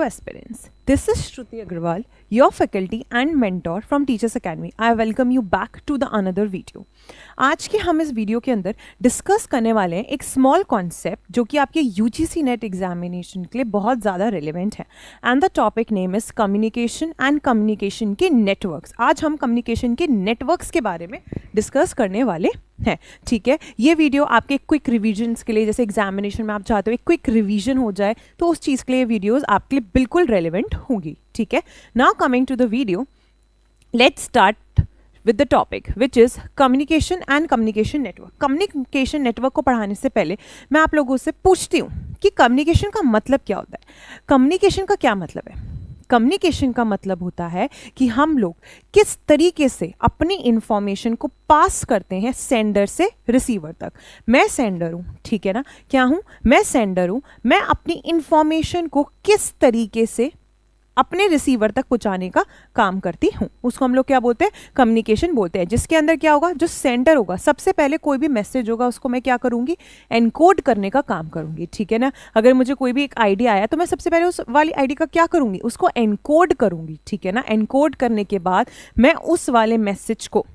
aspirants. This is Shruti Agarwal, your faculty and mentor from Teachers Academy. I welcome you back to the another video. आज के हम इस video के अंदर discuss करने वाले हैं एक स्मॉल कॉन्सेप्ट जो कि आपके यूजीसी नेट एग्जामिनेशन के लिए बहुत ज़्यादा रिलेवेंट है and the topic name is communication and communication के नेटवर्क्स. आज हम कम्युनिकेशन के नेटवर्क्स के बारे में डिस्कस करने वाले हैं. ठीक है, ये वीडियो आपके क्विक रिविजन्स के लिए, जैसे एग्जामिनेशन में आप चाहते हो एक क्विक रिविजन हो जाए, तो उस चीज़ के लिए वीडियोज़ आपके लिए बिल्कुल रेलिवेंट होंगी. ठीक है, now coming to the video, let's start with the topic which is communication and communication network. Communication network को पढ़ाने से पहले मैं आप लोगों से पूछती हूँ कि कम्युनिकेशन का मतलब क्या होता है. कम्युनिकेशन का क्या मतलब है? कम्युनिकेशन का मतलब होता है कि हम लोग किस तरीके से अपनी इंफॉर्मेशन को पास करते हैं सेंडर से रिसीवर तक. मैं सेंडर हूँ, ठीक है ना, क्या हूँ? मैं सेंडर हूँ. मैं अपनी इंफॉर्मेशन को किस तरीके से अपने रिसीवर तक पहुंचाने का काम करती हूँ, उसको हम लोग क्या बोलते हैं? कम्युनिकेशन बोलते हैं. जिसके अंदर क्या होगा, जो सेंडर होगा, सबसे पहले कोई भी मैसेज होगा उसको मैं क्या करूँगी? एनकोड करने का काम करूँगी. ठीक है ना, अगर मुझे कोई भी एक आईडी आया तो मैं सबसे पहले उस वाली आईडी का क्या करूँगी? उसको एनकोड करूँगी. ठीक है ना, एनकोड करने के बाद मैं उस वाले मैसेज को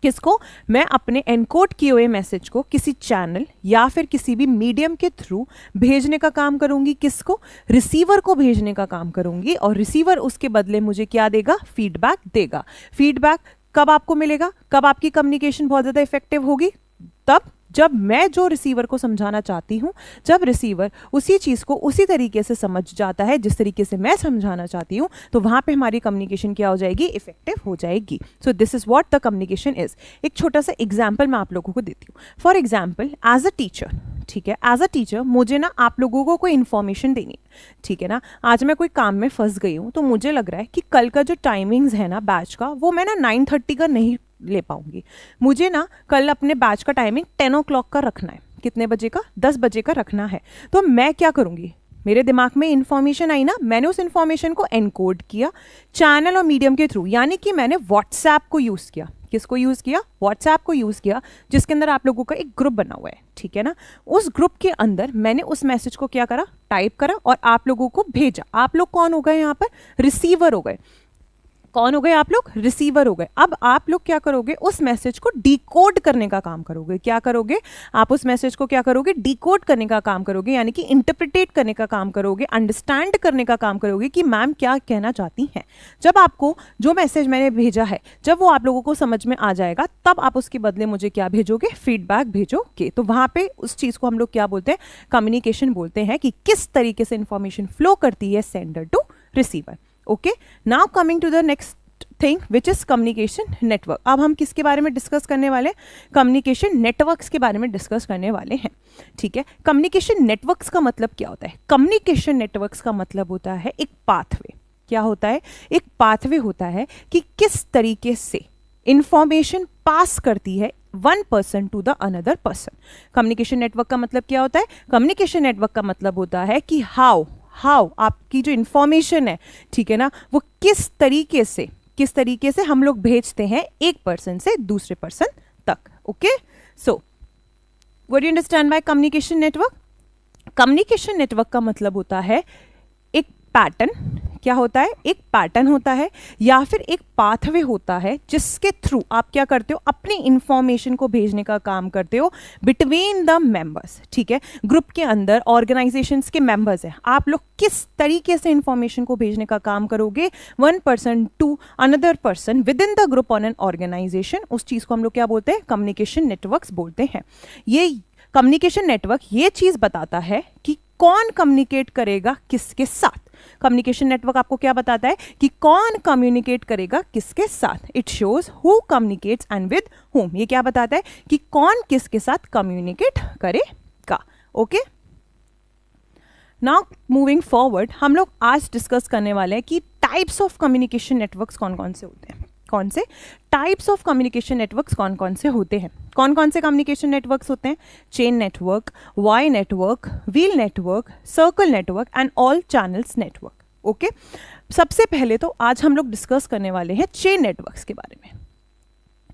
किसको? मैं अपने एनकोड किए हुए मैसेज को किसी चैनल या फिर किसी भी मीडियम के थ्रू भेजने का काम करूंगी. किसको? रिसीवर को भेजने का काम करूंगी. और रिसीवर उसके बदले मुझे क्या देगा? फीडबैक देगा. फीडबैक कब आपको मिलेगा? कब आपकी कम्युनिकेशन बहुत ज़्यादा इफेक्टिव होगी? तब जब मैं जो रिसीवर को समझाना चाहती हूँ, जब रिसीवर उसी चीज़ को उसी तरीके से समझ जाता है जिस तरीके से मैं समझाना चाहती हूँ, तो वहाँ पे हमारी कम्युनिकेशन क्या हो जाएगी? इफेक्टिव हो जाएगी. So this is what the communication is. एक छोटा सा एग्जाम्पल मैं आप लोगों को देती हूँ. For example, as a teacher, ठीक है, एज अ टीचर मुझे ना आप लोगों को कोई इन्फॉर्मेशन देनी है. ठीक है ना, आज मैं कोई काम में फंस गई हूँ, तो मुझे लग रहा है कि कल का जो टाइमिंग्स है ना बैच का, वो मैं ना 9:30 का नहीं ले पाऊंगी. मुझे ना कल अपने बैच का टाइमिंग 10 o'clock का रखना है. कितने बजे का? 10 बजे का रखना है. तो मैं क्या करूंगी? मेरे दिमाग में इंफॉर्मेशन आई ना, मैंने उस इंफॉर्मेशन को एनकोड किया चैनल और मीडियम के थ्रू, यानी कि मैंने व्हाट्सएप को यूज़ किया. किसको यूज़ किया? व्हाट्सएप को यूज़ किया, जिसके अंदर आप लोगों का एक ग्रुप बना हुआ है. ठीक है ना, उस ग्रुप के अंदर मैंने उस मैसेज को क्या करा? टाइप करा और आप लोगों को भेजा. आप लोग कौन हो गए यहाँ पर? रिसीवर हो गए. कौन हो गए आप लोग? रिसीवर हो गए. अब आप लोग क्या करोगे? उस मैसेज को डिकोड करने का काम करोगे. क्या करोगे? आप उस मैसेज को क्या करोगे? डिकोड करने का काम करोगे, यानी कि इंटरप्रिटेट करने का काम करोगे, अंडरस्टैंड करने का काम करोगे कि मैम क्या कहना चाहती हैं. जब आपको जो मैसेज मैंने भेजा है, जब वो आप लोगों को समझ में आ जाएगा, तब आप उसके बदले मुझे क्या भेजोगे? फीडबैक भेजोगे. तो वहाँ पे उस चीज़ को हम लोग क्या बोलते हैं? कम्युनिकेशन बोलते हैं, कि किस तरीके से इंफॉर्मेशन फ्लो करती है sender to receiver. Okay, now coming to the next thing which is communication network. अब हम किसके बारे में डिस्कस करने वाले हैं? कम्युनिकेशन नेटवर्क्स के बारे में डिस्कस करने वाले हैं. ठीक है, कम्युनिकेशन नेटवर्क्स का मतलब क्या होता है? कम्युनिकेशन नेटवर्क्स का मतलब होता है एक पाथवे. क्या होता है? एक पाथवे होता है कि किस तरीके से इंफॉर्मेशन पास करती है one person to the another person. Communication network का मतलब क्या होता है? कम्युनिकेशन नेटवर्क का मतलब होता है कि हाउ आपकी जो इंफॉर्मेशन है, ठीक है ना, वो किस तरीके से हम लोग भेजते हैं एक पर्सन से दूसरे पर्सन तक. Okay, so what do you understand by communication network? Communication network का मतलब होता है एक पैटर्न. क्या होता है? एक पैटर्न होता है या फिर एक पाथवे होता है जिसके थ्रू आप क्या करते हो? अपनी इंफॉर्मेशन को भेजने का काम करते हो बिटवीन द मेंबर्स. ठीक है, ग्रुप के अंदर ऑर्गेनाइजेशंस के मेंबर्स हैं, आप लोग किस तरीके से इंफॉर्मेशन को भेजने का काम करोगे one person to another person within the group on an organisation. उस चीज़ को हम लोग क्या बोलते हैं? कम्युनिकेशन नेटवर्क्स बोलते हैं. ये कम्युनिकेशन नेटवर्क ये चीज़ बताता है कि कौन कम्युनिकेट करेगा किसके साथ. कम्युनिकेशन नेटवर्क आपको क्या बताता है? कि कौन कम्युनिकेट करेगा किसके साथ. It shows who communicates and with whom. ये क्या बताता है? कि कौन किसके साथ कम्युनिकेट करेगा. ओके, नाउ मूविंग फॉरवर्ड, हम लोग आज डिस्कस करने वाले हैं कि टाइप्स ऑफ कम्युनिकेशन नेटवर्क्स कौन कौन से होते हैं. कौन से टाइप्स ऑफ कम्युनिकेशन नेटवर्क्स कौन कौन से होते हैं? कौन कौन से कम्युनिकेशन नेटवर्क्स होते हैं? Chain network, Y network, wheel network, circle network and all channels network. Okay, सबसे पहले तो आज हम लोग डिस्कस करने वाले हैं चेन नेटवर्क्स के बारे में.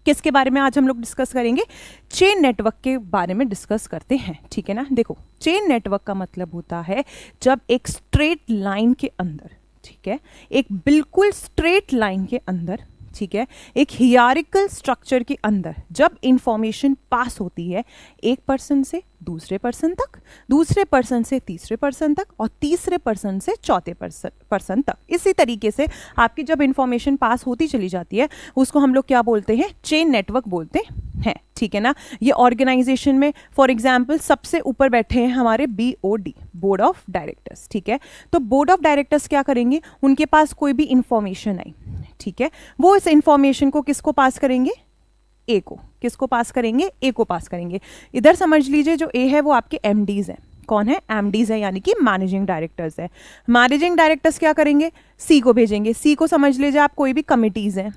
किसके बारे में आज हम लोग डिस्कस करेंगे? चेन नेटवर्क के बारे में डिस्कस करते हैं, ठीक है ना। देखो, चेन नेटवर्क का मतलब होता है जब एक स्ट्रेट लाइन के अंदर, ठीक है, एक बिल्कुल स्ट्रेट लाइन के अंदर, ठीक है, एक हियरार्किकल स्ट्रक्चर के अंदर जब इंफॉर्मेशन पास होती है एक पर्सन से दूसरे पर्सन तक, दूसरे पर्सन से तीसरे पर्सन तक और तीसरे पर्सन से चौथे पर्सन तक, इसी तरीके से आपकी जब इंफॉर्मेशन पास होती चली जाती है उसको हम लोग क्या बोलते हैं? चेन नेटवर्क बोलते हैं, ठीक है ना। ये ऑर्गेनाइजेशन में फॉर एग्जाम्पल सबसे ऊपर बैठे हैं हमारे BOD, बोर्ड ऑफ डायरेक्टर्स, ठीक है। तो बोर्ड ऑफ डायरेक्टर्स क्या करेंगे? उनके पास कोई भी इंफॉर्मेशन आई, ठीक है, वो इस इंफॉर्मेशन को किसको पास करेंगे? ए को। किसको पास करेंगे? ए को पास करेंगे। इधर समझ लीजिए जो ए है वो आपके MDs हैं। कौन है? MDs है, यानी कि मैनेजिंग डायरेक्टर्स है। मैनेजिंग डायरेक्टर्स क्या करेंगे? सी को भेजेंगे। सी को समझ लीजिए आप कोई भी कमिटीज़ हैं,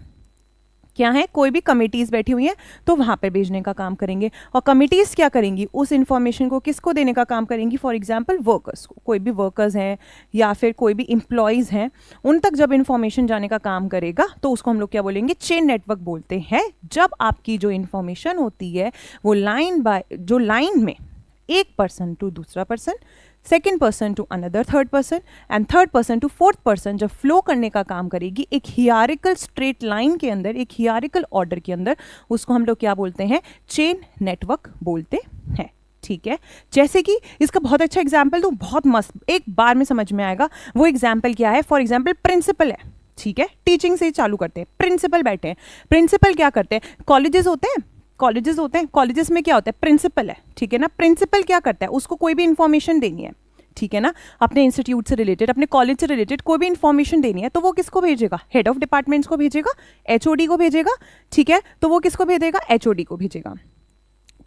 क्या है, कोई भी कमिटीज़ बैठी हुई हैं तो वहाँ पे भेजने का काम करेंगे। और कमिटीज़ क्या करेंगी? उस इंफॉर्मेशन को किसको देने का काम करेंगी? फॉर एग्जांपल वर्कर्स को। कोई भी वर्कर्स हैं या फिर कोई भी एम्प्लॉयज़ हैं, उन तक जब इंफॉर्मेशन जाने का काम करेगा तो उसको हम लोग क्या बोलेंगे? चेन नेटवर्क बोलते हैं। जब आपकी जो इंफॉर्मेशन होती है वो लाइन में एक पर्सन टू दूसरा person, second person to another third person and third person to fourth person जब फ्लो करने का काम करेगी एक हियरार्किकल स्ट्रेट लाइन के अंदर, एक हियरार्किकल ऑर्डर के अंदर, उसको हम लोग क्या बोलते हैं? चेन नेटवर्क बोलते हैं, ठीक है। जैसे कि इसका बहुत अच्छा एग्जाम्पल तो बहुत मस्त, एक बार में समझ में आएगा। वो एग्जाम्पल क्या है? फॉर एग्जाम्पल प्रिंसिपल है, ठीक है, टीचिंग से चालू करते हैं। प्रिंसिपल बैठे हैं, प्रिंसिपल क्या करते हैं? कॉलेजेस होते हैं, कॉलेजेस में क्या होता है? प्रिंसिपल है, ठीक है ना। प्रिंसिपल क्या करता है? उसको कोई भी इंफॉर्मेशन देनी है, ठीक है ना, अपने इंस्टीट्यूट से रिलेटेड, अपने कॉलेज से रिलेटेड कोई भी इंफॉर्मेशन देनी है तो वो किसको भेजेगा? हेड ऑफ डिपार्टमेंट्स को भेजेगा, HOD को भेजेगा, ठीक है। तो वो किसको भेजेगा? HOD को भेजेगा,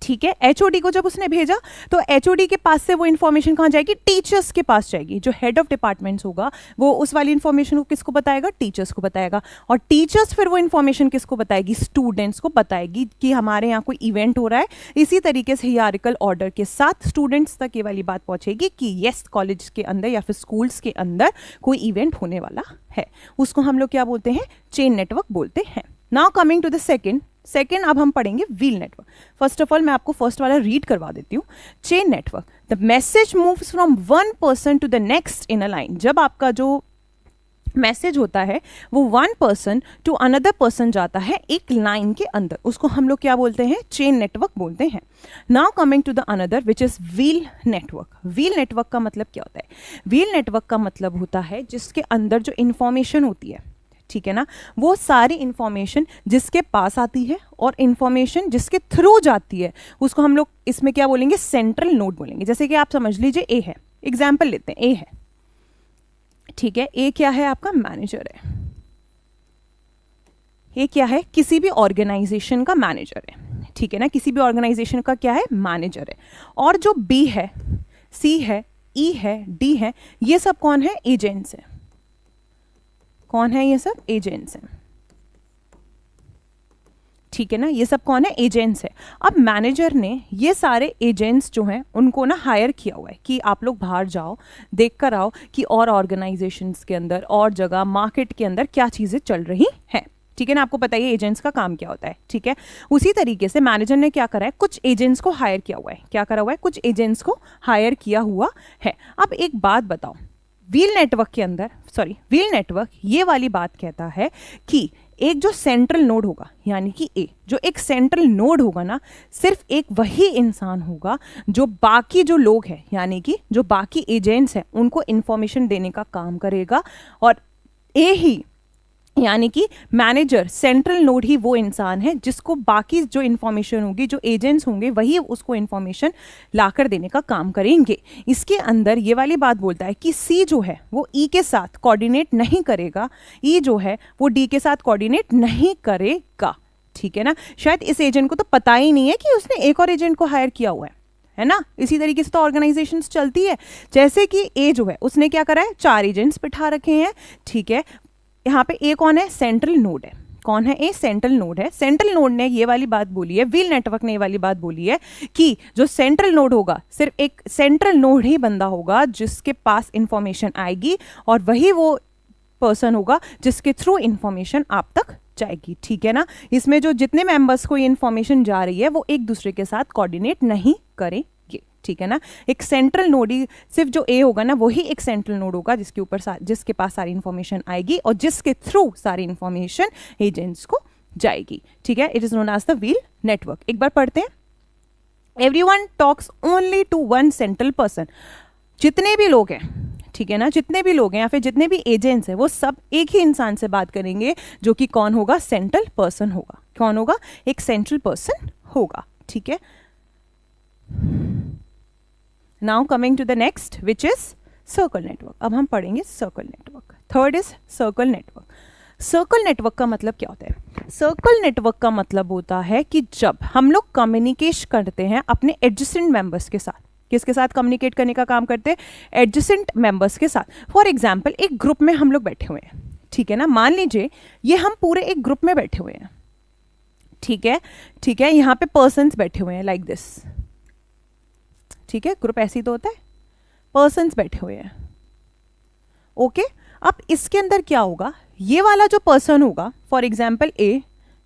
ठीक है। HOD को जब उसने भेजा तो HOD के पास से वो इन्फॉर्मेशन कहाँ जाएगी? टीचर्स के पास जाएगी। जो हेड ऑफ डिपार्टमेंट्स होगा वो उस वाली इन्फॉर्मेशन को किसको बताएगा? टीचर्स को बताएगा। और टीचर्स फिर वो इन्फॉर्मेशन किसको बताएगी? स्टूडेंट्स को बताएगी कि हमारे यहाँ कोई इवेंट हो रहा है। इसी तरीके से हियरार्किकल ऑर्डर के साथ स्टूडेंट्स तक ये वाली बात पहुंचेगी कि येस, कॉलेज के अंदर या फिर स्कूल्स के अंदर कोई इवेंट होने वाला है। उसको हम लोग क्या बोलते हैं? चेन नेटवर्क बोलते हैं। Now coming to the second, अब हम पढ़ेंगे wheel network. First of all मैं आपको फर्स्ट वाला रीड करवा देती हूँ। Chain network, the message moves from one person to the next in a line. जब आपका जो मैसेज होता है वो one person to another person जाता है एक लाइन के अंदर, उसको हम लोग क्या बोलते हैं? चेन नेटवर्क बोलते हैं। Now coming to the another which is wheel network. Wheel network का मतलब क्या होता है? व्हील नेटवर्क का मतलब होता है जिसके अंदर जो इंफॉर्मेशन होती है, ठीक है ना, वो सारी इंफॉर्मेशन जिसके पास आती है और इंफॉर्मेशन जिसके थ्रू जाती है उसको हम लोग इसमें क्या बोलेंगे? सेंट्रल नोड बोलेंगे। जैसे कि आप समझ लीजिए ए है, एग्जाम्पल लेते हैं, ए है, ठीक है। ए क्या है? आपका मैनेजर है। ए क्या है? किसी भी ऑर्गेनाइजेशन का मैनेजर है, ठीक है ना। किसी भी ऑर्गेनाइजेशन का क्या है? मैनेजर है। और जो बी है, सी है, ई है, डी है, ये सब कौन है? एजेंट्स है। कौन है? ये सब एजेंट्स हैं, ठीक है ना। ये सब कौन है? एजेंट्स है। अब मैनेजर ने ये सारे एजेंट्स जो हैं उनको ना हायर किया हुआ है कि आप लोग बाहर जाओ, देख कर आओ कि और ऑर्गेनाइजेशंस के अंदर और जगह मार्केट के अंदर क्या चीज़ें चल रही हैं, ठीक है ना। आपको पता है एजेंट्स का काम क्या होता है, ठीक है। उसी तरीके से मैनेजर ने क्या करा है? कुछ एजेंट्स को हायर किया हुआ है। क्या करा हुआ है? कुछ एजेंट्स को हायर किया हुआ है। अब एक बात बताओ, व्हील नेटवर्क के अंदर, व्हील नेटवर्क ये वाली बात कहता है कि एक जो सेंट्रल नोड होगा, यानी कि ए, जो एक सेंट्रल नोड होगा ना, सिर्फ एक वही इंसान होगा जो बाकी जो लोग हैं, यानी कि जो बाकी एजेंट्स हैं, उनको इंफॉर्मेशन देने का काम करेगा। और ए ही, यानी कि मैनेजर, सेंट्रल नोड ही वो इंसान है जिसको बाकी जो इन्फॉर्मेशन होगी, जो एजेंट्स होंगे, वही उसको इन्फॉर्मेशन लाकर देने का काम करेंगे। इसके अंदर ये वाली बात बोलता है कि सी जो है वो ई के साथ कोऑर्डिनेट नहीं करेगा, ई जो है वो डी के साथ कोऑर्डिनेट नहीं करेगा, ठीक है ना। शायद इस एजेंट को तो पता ही नहीं है कि उसने एक और एजेंट को हायर किया हुआ है ना। इसी तरीके से तो ऑर्गेनाइजेशंस चलती है। जैसे कि ए जो है उसने क्या करा है? 4 एजेंट्स बिठा रखे हैं, ठीक है। यहाँ पे ए कौन है? सेंट्रल नोड है। कौन है? ए सेंट्रल नोड है। सेंट्रल नोड ने ये वाली बात बोली है, व्हील नेटवर्क ने ये वाली बात बोली है कि जो सेंट्रल नोड होगा, सिर्फ एक सेंट्रल नोड ही बंदा होगा जिसके पास इंफॉर्मेशन आएगी और वही वो पर्सन होगा जिसके थ्रू इंफॉर्मेशन आप तक जाएगी, ठीक है ना। इसमें जो जितने मेंबर्स को ये इन्फॉर्मेशन जा रही है वो एक दूसरे के साथ कोऑर्डिनेट नहीं करेंगे, ठीक है ना। एक सेंट्रल नोड ही, सिर्फ जो ए होगा ना वही एक सेंट्रल नोड होगा जिसके ऊपर जिसके पास सारी इन्फॉर्मेशन आएगी और जिसके थ्रू सारी इन्फॉर्मेशन एजेंट्स को जाएगी, ठीक है। It is known as the wheel network. एक बार पढ़ते हैं। Everyone talks only to one central person. जितने भी लोग हैं, ठीक है ना, जितने भी लोग हैं या फिर जितने भी एजेंट्स हैं वो सब एक ही इंसान से बात करेंगे, जो कि कौन होगा, सेंट्रल पर्सन होगा। कौन होगा, एक सेंट्रल पर्सन होगा, ठीक है। Now coming to the next which is circle network. अब हम पढ़ेंगे circle network. Third is circle network. Circle network का मतलब क्या होता है? सर्कल नेटवर्क का मतलब होता है कि जब हम लोग कम्युनिकेट करते हैं अपने एडजेसेंट मेंबर्स के साथ, किसके साथ कम्युनिकेट करने का काम करते हैं, एडजेसेंट मेंबर्स के साथ। फॉर एग्जाम्पल एक ग्रुप में हम लोग बैठे हुए हैं, ठीक है ना, मान लीजिए ये हम पूरे एक ग्रुप में बैठे हुए हैं, ठीक है, ठीक है, यहाँ पे पर्सन्स बैठे हुए हैं लाइक दिस, ठीक है, ग्रुप ऐसे ही तो होता है, पर्सन्स बैठे हुए हैं, ओके। अब इसके अंदर क्या होगा, ये वाला जो पर्सन होगा, for example A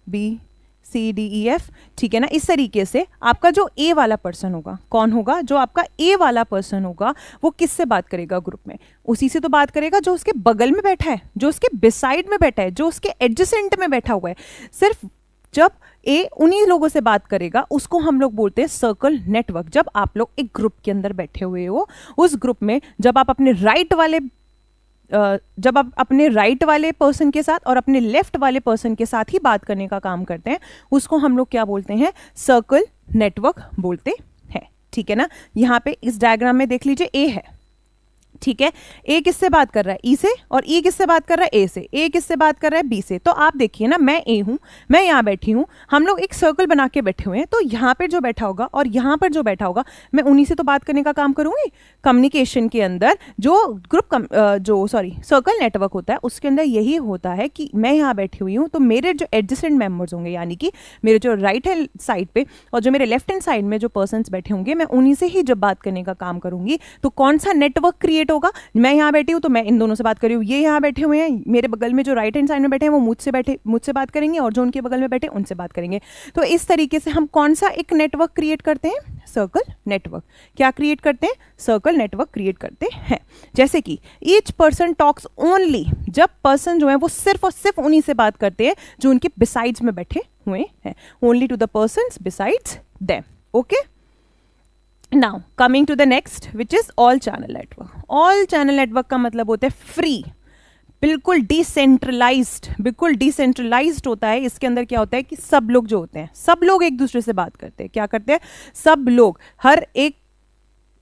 B C D E F, ठीक है ना, इस तरीके से आपका जो ए वाला पर्सन होगा, कौन होगा, जो आपका ए वाला पर्सन होगा, वो किससे बात करेगा ग्रुप में, उसी से तो बात करेगा जो उसके बगल में बैठा है, जो उसके बिसाइड में बैठा है, जो उसके एडजेसेंट में बैठा हुआ है। सिर्फ जब ए उन्हीं लोगों से बात करेगा उसको हम लोग बोलते हैं सर्कल नेटवर्क। जब आप लोग एक ग्रुप के अंदर बैठे हुए हो, उस ग्रुप में जब आप अपने राइट वाले पर्सन के साथ और अपने लेफ्ट वाले पर्सन के साथ ही बात करने का काम करते हैं, उसको हम लोग क्या बोलते हैं, सर्कल नेटवर्क बोलते हैं, ठीक है ना। यहाँ पे इस डायग्राम में देख लीजिए ए है, ठीक है, ए किससे बात कर रहा है, ई से, और ई किससे बात कर रहा है, ए से, ए किससे बात कर रहा है, बी से। तो आप देखिए ना, मैं ए हूं, मैं यहाँ बैठी हूँ, हम लोग एक सर्कल बना के बैठे हुए हैं, तो यहाँ पर जो बैठा होगा और यहाँ पर जो बैठा होगा, मैं उन्हीं से तो बात करने का काम करूंगी। कम्युनिकेशन के अंदर जो सर्कल नेटवर्क होता है उसके अंदर यही होता है कि मैं यहाँ बैठी हुई हूँ, तो मेरे जो एडजेसेंट मेंबर्स होंगे, यानी कि मेरे जो राइट हैंड साइड पे और जो मेरे लेफ्ट हैंड साइड में जो पर्सन्स बैठे होंगे, मैं उन्हीं से ही जब बात करने का काम करूंगी, तो कौन सा नेटवर्क क्रिएट होगा, मैं यहाँ बैठी हूँ तो मैं इन दोनों से बात कर रही हूँ, ये यहाँ बैठे हुए हैं, मेरे बगल में जो राइट हैंड साइड में बैठे हैं वो मुझसे बात करेंगे, और जो उनके बगल में बैठे उनसे बात करेंगे। तो इस तरीके से हम कौन सा एक नेटवर्क क्रिएट करते हैं, सर्कल नेटवर्क। क्या क्रिएट करते हैं, सर्कल नेटवर्क क्रिएट करते हैं। जैसे कि ईच पर्सन टॉक्स ओनली, जब पर्सन जो है वो सिर्फ और सिर्फ उन्हीं से बात करते हैं जो उनके बिसाइड्स में बैठे हुए हैं, only to the persons besides them, okay. Now coming to the next which is all channel network. All channel network का मतलब होता है फ्री, बिल्कुल डिसेंट्रलाइज्ड होता है। इसके अंदर क्या होता है कि सब लोग जो होते हैं, सब लोग एक दूसरे से बात करते हैं। क्या करते हैं, सब लोग, हर एक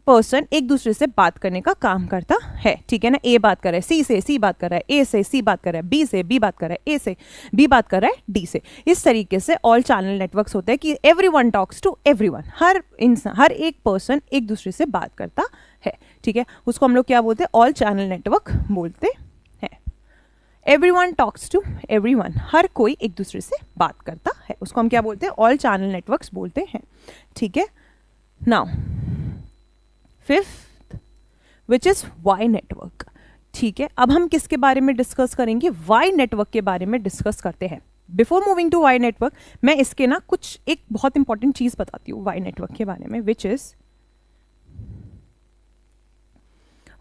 पर्सन एक दूसरे से बात करने का काम करता है, ठीक है ना। ए बात कर रहा है सी से, सी बात कर रहा है ए से, सी बात कर रहा है बी से, बी बात कर रहा है ए से, बी बात कर रहा है डी से। इस तरीके से ऑल चैनल नेटवर्क्स होते हैं कि एवरीवन टॉक्स टू एवरीवन, हर इंसान, हर एक पर्सन एक दूसरे से बात करता है, ठीक है। उसको हम लोग क्या बोलते हैं, ऑल चैनल नेटवर्क बोलते हैं। एवरीवन टॉक्स टू एवरीवन, हर कोई एक दूसरे से बात करता है, उसको हम क्या बोलते हैं, ऑल चैनल नेटवर्क्स बोलते हैं, ठीक है। Now fifth which is Y network, ठीक है। अब हम किसके बारे में डिस्कस करेंगे, वाई नेटवर्क के बारे में डिस्कस करते हैं। Before moving to Y network, मैं इसके ना कुछ एक बहुत इंपॉर्टेंट चीज बताती हूँ वाई नेटवर्क के बारे में, which is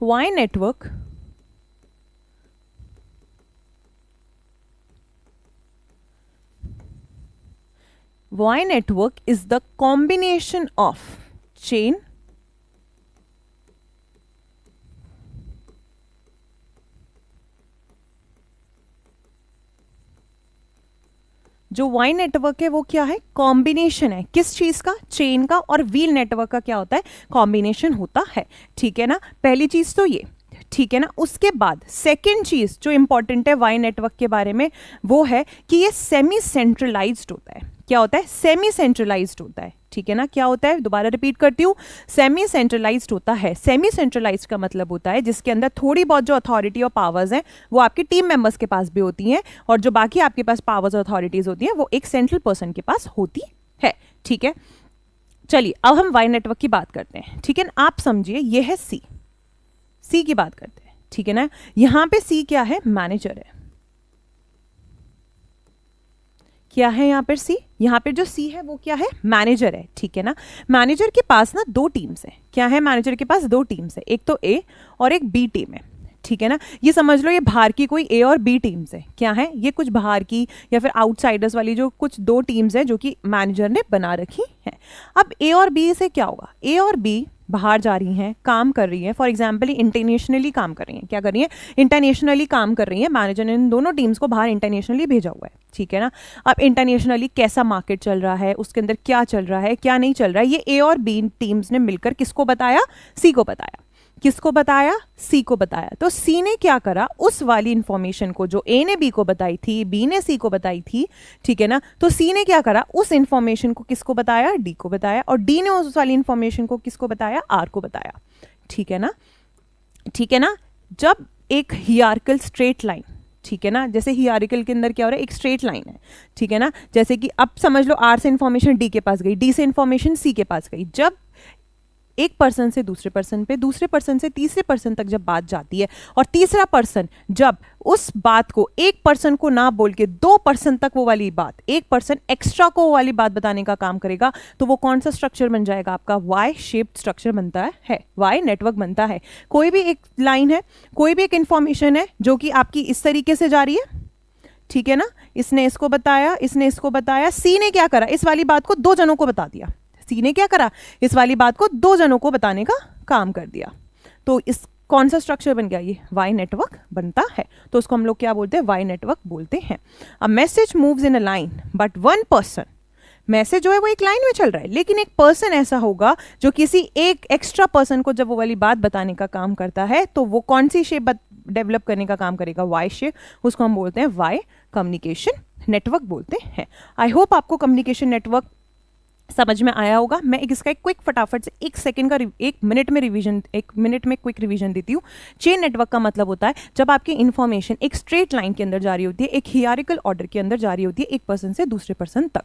Y network Y network is the combination of chain जो वाई नेटवर्क है वो क्या है, कॉम्बिनेशन है, किस चीज का, चेन का, और व्हील नेटवर्क का क्या होता है, कॉम्बिनेशन होता है, ठीक है ना। पहली चीज तो ये, ठीक है ना। उसके बाद सेकेंड चीज जो इंपॉर्टेंट है वाई नेटवर्क के बारे में, वो है कि ये सेमी सेंट्रलाइज्ड होता है। क्या होता है, सेमी सेंट्रलाइज्ड होता है, ठीक है ना। क्या होता है, दोबारा रिपीट करती हूँ, सेमी सेंट्रलाइज्ड होता है। सेमी सेंट्रलाइज्ड का मतलब होता है जिसके अंदर थोड़ी बहुत जो अथॉरिटी और पावर्स हैं वो आपके टीम मेंबर्स के पास भी होती हैं, और जो बाकी आपके पास पावर्स और अथॉरिटीज होती हैं वो एक सेंट्रल पर्सन के पास होती है, ठीक है। चलिए अब हम वाई नेटवर्क की बात करते हैं, ठीक है ना। आप समझिए ये है सी की बात करते हैं, ठीक है ना। यहां पे सी क्या है, मैनेजर है, क्या है यहाँ पर सी? यहाँ पर जो सी है वो क्या है? मैनेजर है, ठीक है ना। मैनेजर के पास ना दो टीम्स है। क्या है? मैनेजर के पास दो टीम्स है, एक तो ए और एक बी टीम है, ठीक है ना। ये समझ लो ये बाहर की कोई ए और बी टीम्स है। क्या है? ये कुछ बाहर की या फिर आउटसाइडर्स वाली जो कुछ दो टीम्स है जो कि मैनेजर ने बना रखी है। अब ए और बी से क्या होगा? ए और बी बाहर जा रही हैं, काम कर रही हैं, फॉर एग्जाम्पल इंटरनेशनली काम कर रही हैं। क्या कर रही हैं? इंटरनेशनली काम कर रही हैं। मैनेजर ने इन दोनों टीम्स को बाहर इंटरनेशनली भेजा हुआ है, ठीक है ना। अब इंटरनेशनली कैसा मार्केट चल रहा है, उसके अंदर क्या चल रहा है, क्या नहीं चल रहा है, ये ए और बी टीम्स ने मिलकर किसको बताया? सी को बताया। किसको बताया? सी को बताया। तो सी ने क्या करा? उस वाली इंफॉर्मेशन को जो ए ने बी को बताई थी, बी ने सी को बताई थी, ठीक है ना, तो सी ने क्या करा? उस इंफॉर्मेशन को किसको बताया? डी को बताया। और डी ने उस वाली इंफॉर्मेशन को किसको बताया? आर को बताया, ठीक है ना। ठीक है ना। जब एक हियरार्किकल स्ट्रेट लाइन, ठीक है ना, जैसे हियरार्किकल के अंदर क्या हो रहा है? एक स्ट्रेट लाइन है, ठीक है ना। जैसे कि अब समझ लो आर से इंफॉर्मेशन डी के पास गई, डी से इंफॉर्मेशन सी के पास गई। जब एक पर्सन से दूसरे पर्सन पे, दूसरे पर्सन से तीसरे पर्सन तक जब बात जाती है और तीसरा पर्सन जब उस बात को एक पर्सन को ना बोल के दो पर्सन तक वो वाली बात, एक पर्सन एक्स्ट्रा को वो वाली बात बताने का काम करेगा, तो वो कौन सा स्ट्रक्चर बन जाएगा? आपका वाई शेप्ड स्ट्रक्चर बनता है, वाई नेटवर्क बनता है। कोई भी एक लाइन है, कोई भी एक इंफॉर्मेशन है जो कि आपकी इस तरीके से जा रही है, ठीक है ना। इसने इसको बताया, इसने इसको बताया, सी ने क्या करा? इस वाली बात को दो जनों को बता दिया। सी ने क्या करा? इस वाली बात को दो जनों को बताने का काम कर दिया। तो इस कौन सा स्ट्रक्चर बन गया? ये वाई नेटवर्क बनता है। तो उसको हम लोग क्या बोलते हैं? वाई नेटवर्क बोलते हैं। A message moves in a line but one person, message जो है वो एक लाइन में चल रहा है, लेकिन एक पर्सन ऐसा होगा जो किसी एक एक्स्ट्रा पर्सन को जब वो वाली बात बताने का काम करता है, तो वो कौन सी शेप डेवलप करने का काम करेगा? Y shape. उसको हम बोलते हैं वाई कम्युनिकेशन नेटवर्क बोलते हैं। आई होप आपको कम्युनिकेशन नेटवर्क समझ में आया होगा। मैं इसका एक क्विक फटाफट से एक मिनट में क्विक रिवीजन देती हूँ। चेन नेटवर्क का मतलब होता है जब आपकी इंफॉर्मेशन एक स्ट्रेट लाइन के अंदर जा रही होती है, एक हियरार्किकल ऑर्डर के अंदर जा रही होती है, एक पर्सन से दूसरे पर्सन तक।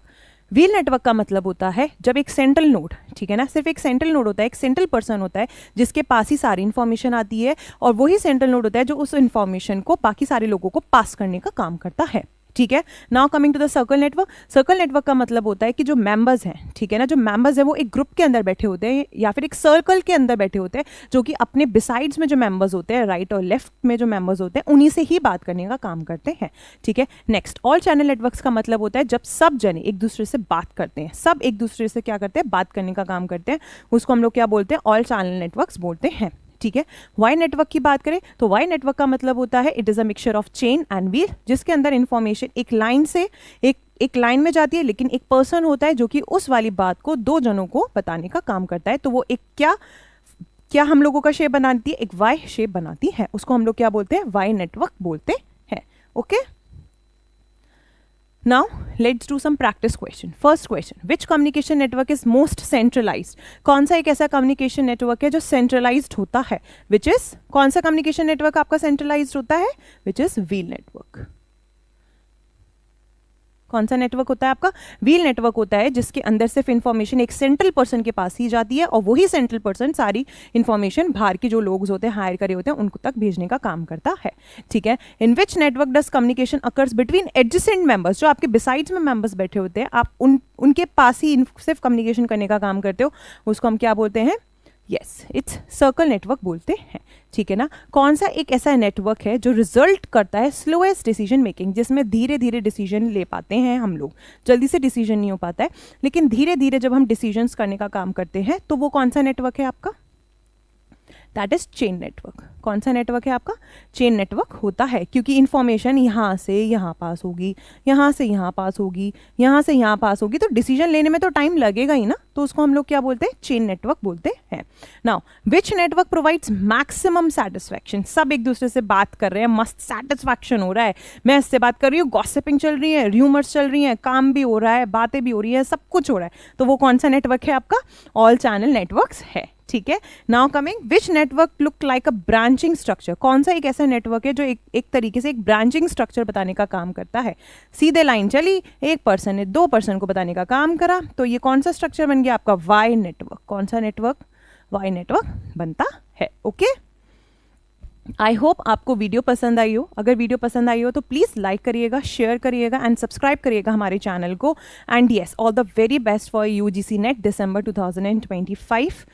व्हील नेटवर्क का मतलब होता है जब एक सेंट्रल नोड, ठीक है ना, सिर्फ एक सेंट्रल नोड होता है, एक सेंट्रल पर्सन होता है जिसके पास ही सारी इंफॉर्मेशन आती है, और वही सेंट्रल नोड होता है जो उस इंफॉर्मेशन को बाकी सारे लोगों को पास करने का काम करता है, ठीक है। Now coming to the circle network. Circle network का मतलब होता है कि जो मेंबर्स हैं, ठीक है ना, जो मेंबर्स हैं वो एक ग्रुप के अंदर बैठे होते हैं या फिर एक सर्कल के अंदर बैठे होते हैं, जो कि अपने बिसाइड्स में जो मेंबर्स होते हैं, राइट और लेफ्ट में जो मेंबर्स होते हैं, उन्हीं से ही बात करने का काम करते हैं, ठीक है। नेक्स्ट, ऑल चैनल नेटवर्क्स का मतलब होता है जब सब जने एक दूसरे से बात करते हैं, सब एक दूसरे से क्या करते हैं? बात करने का काम करते हैं, उसको हम लोग क्या बोलते हैं? ऑल चैनल नेटवर्क्स बोलते हैं, ठीक है। वाई नेटवर्क की बात करें तो वाई नेटवर्क का मतलब होता है it is a mixture of chain and wheel, जिसके अंदर इंफॉर्मेशन एक लाइन से एक लाइन में जाती है, लेकिन एक पर्सन होता है जो कि उस वाली बात को दो जनों को बताने का काम करता है। तो वो एक क्या हम लोगों का शेप बनाती है? एक वाई शेप बनाती है, उसको हम लोग क्या बोलते हैं? वाई नेटवर्क बोलते हैं, okay. Now let's do some practice question. First question, which communication network is most centralized? कौन सा एक ऐसा communication network है जो centralized होता है? Which is, कौन सा communication network आपका centralized होता है? Which is wheel network. कौन सा नेटवर्क होता है आपका? व्हील नेटवर्क होता है, जिसके अंदर सिर्फ इंफॉर्मेशन एक सेंट्रल पर्सन के पास ही जाती है और वही सेंट्रल पर्सन सारी इंफॉर्मेशन बाहर के जो लोग होते हैं, हायर करे होते हैं, उनको तक भेजने का काम करता है, ठीक है। In which network does communication occurs between adjacent members? जो आपके बिसाइड्स में मेंबर्स बैठे होते हैं, आप उनके पास ही सिर्फ कम्युनिकेशन करने का काम करते हो, उसको हम क्या बोलते हैं? यस, इट्स सर्कल नेटवर्क बोलते हैं, ठीक है ना। कौन सा एक ऐसा नेटवर्क है जो रिजल्ट करता है स्लोएस्ट डिसीजन मेकिंग, जिसमें धीरे धीरे डिसीजन ले पाते हैं हम लोग, जल्दी से डिसीजन नहीं हो पाता है, लेकिन धीरे धीरे जब हम डिसीजंस करने का काम करते हैं, तो वो कौन सा नेटवर्क है आपका? That is chain network. कौन सा नेटवर्क है आपका? चेन नेटवर्क होता है, क्योंकि इंफॉर्मेशन यहाँ से यहाँ पास होगी, यहाँ से यहाँ पास होगी, यहाँ से यहाँ पास होगी, तो डिसीजन लेने में तो टाइम लगेगा ही ना, तो उसको हम लोग क्या बोलते हैं? चेन नेटवर्क बोलते हैं। Now which network provides maximum satisfaction? सब एक दूसरे से बात कर रहे हैं, मस्त सेटिस्फैक्शन हो रहा है, मैं इससे बात कर रही हूँ, गॉसिपिंग चल रही है, र्यूमर्स चल रही हैं, काम भी हो रहा है, बातें भी हो रही है, सब कुछ हो रहा है, तो वो कौन सा नेटवर्क है आपका? ऑल चैनल नेटवर्क्स है, ठीक है। नाउ कमिंग, विच नेटवर्क लुक लाइक अ ब्रांचिंग स्ट्रक्चर? कौन सा एक ऐसा नेटवर्क है जो एक तरीके से एक ब्रांचिंग स्ट्रक्चर बताने का काम करता है? सीधे लाइन चली, एक पर्सन ने दो पर्सन को बताने का काम करा, तो ये कौन सा स्ट्रक्चर बन गया आपका? Y network. कौन सा नेटवर्क? वाई नेटवर्क बनता है, ओके। आई होप आपको वीडियो पसंद आई हो। अगर वीडियो पसंद आई हो तो प्लीज़ लाइक करिएगा, शेयर करिएगा एंड सब्सक्राइब करिएगा हमारे चैनल को। And yes, all the very best for UGC NET December 2025।